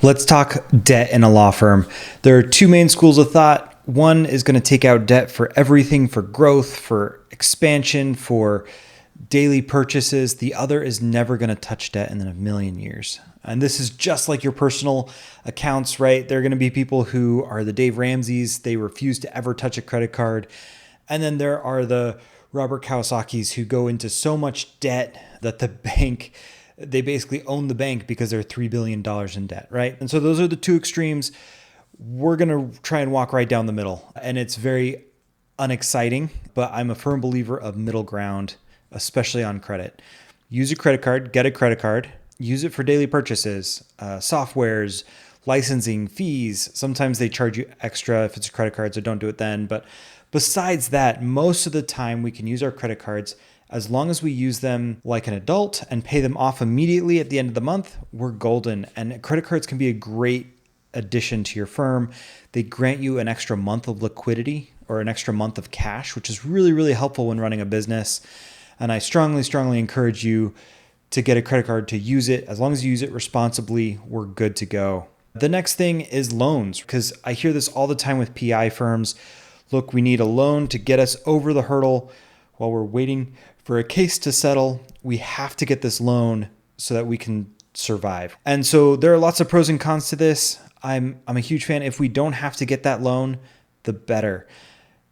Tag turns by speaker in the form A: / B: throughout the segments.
A: Let's talk debt in a law firm. There are two main schools of thought. One is going to take out debt for everything, for growth, for expansion, for daily purchases. The other is never going to touch debt in a million years. And this is just like your personal accounts, right? There are going to be people who are the Dave Ramseys. They refuse to ever touch a credit card. And then there are the Robert Kiyosaki's who go into so much debt that the bank, they basically own the bank because they're $3 billion in debt, right? And so those are the two extremes. We're going to try and walk right down the middle. And it's very unexciting, but I'm a firm believer of middle ground, especially on credit. Use a credit card, get a credit card, use it for daily purchases, softwares, licensing, fees. Sometimes they charge you extra if it's a credit card, so don't do it then. But besides that, most of the time we can use our credit cards as long as we use them like an adult and pay them off immediately at the end of the month. We're golden. And credit cards can be a great addition to your firm. They grant you an extra month of liquidity or an extra month of cash, which is really, really helpful when running a business. And I strongly, strongly encourage you to get a credit card, to use it. As long as you use it responsibly, we're good to go. The next thing is loans, because I hear this all the time with PI firms. Look, we need a loan to get us over the hurdle while we're waiting for a case to settle. We have to get this loan so that we can survive. And so there are lots of pros and cons to this. I'm a huge fan. If we don't have to get that loan, the better.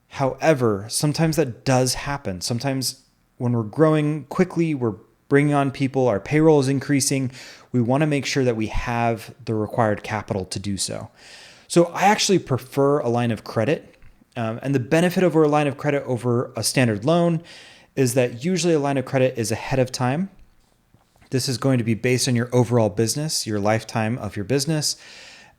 A: However, sometimes that does happen. Sometimes when we're growing quickly, we're bringing on people, our payroll is increasing. We want to make sure that we have the required capital to do so. So I actually prefer a line of credit. And the benefit over a line of credit over a standard loan is that usually a line of credit is ahead of time. This is going to be based on your overall business, your lifetime of your business,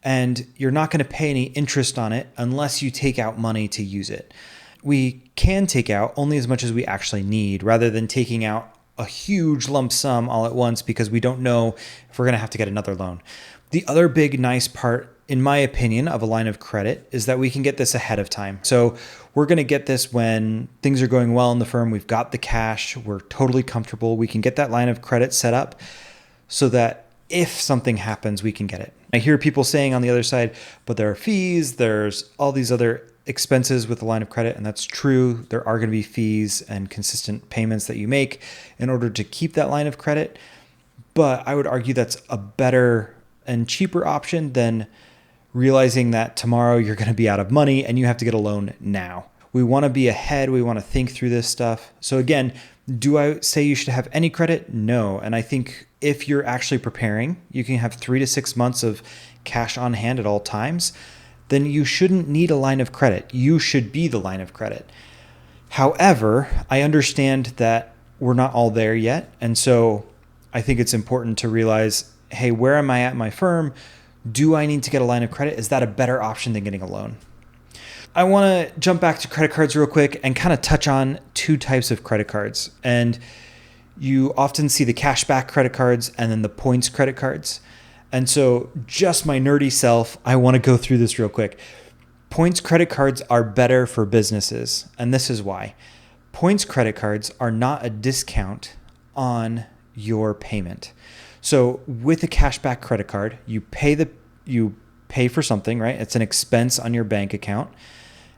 A: and you're not going to pay any interest on it unless you take out money to use it. We can take out only as much as we actually need rather than taking out a huge lump sum all at once because we don't know if we're going to have to get another loan. The other big nice part, in my opinion, of a line of credit is that we can get this ahead of time. So we're going to get this when things are going well in the firm. We've got the cash. We're totally comfortable. We can get that line of credit set up so that if something happens, we can get it. I hear people saying on the other side, but there are fees, there's all these other expenses with the line of credit. And that's true. There are going to be fees and consistent payments that you make in order to keep that line of credit. But I would argue that's a better and cheaper option than realizing that tomorrow you're going to be out of money and you have to get a loan now. We want to be ahead. We want to think through this stuff. So again, do I say you should have any credit? No. And I think if you're actually preparing, you can have 3 to 6 months of cash on hand at all times. Then you shouldn't need a line of credit. You should be the line of credit. However, I understand that we're not all there yet. And so I think it's important to realize, hey, where am I at in my firm? Do I need to get a line of credit? Is that a better option than getting a loan? I want to jump back to credit cards real quick and kind of touch on two types of credit cards. And you often see the cashback credit cards and then the points credit cards. And so just my nerdy self, I want to go through this real quick. Points credit cards are better for businesses. And this is why. Points credit cards are not a discount on your payment. So with a cashback credit card, you pay for something, right? It's an expense on your bank account.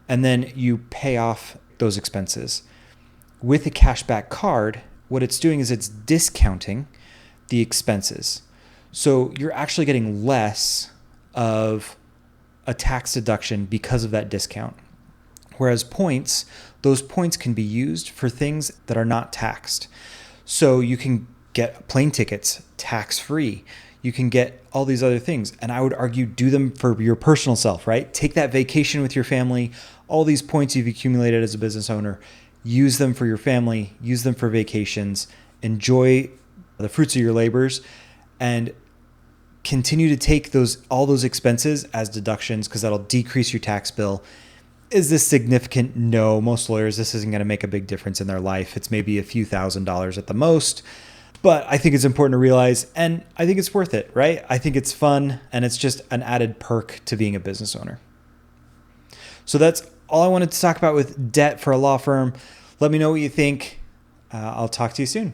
A: And then you pay off those expenses. With a cashback card, what it's doing is it's discounting the expenses. So you're actually getting less of a tax deduction because of that discount. Whereas points, those points can be used for things that are not taxed. So you can get plane tickets tax-free. You can get all these other things. And I would argue do them for your personal self, right? Take that vacation with your family. All these points you've accumulated as a business owner, use them for your family, use them for vacations, enjoy the fruits of your labors, and continue to take all those expenses as deductions because that'll decrease your tax bill. Is this significant? No. Most lawyers, this isn't going to make a big difference in their life. It's maybe a few $1,000s at the most. But I think it's important to realize, and I think it's worth it, right? I think it's fun, and it's just an added perk to being a business owner. So that's all I wanted to talk about with debt for a law firm. Let me know what you think. I'll talk to you soon.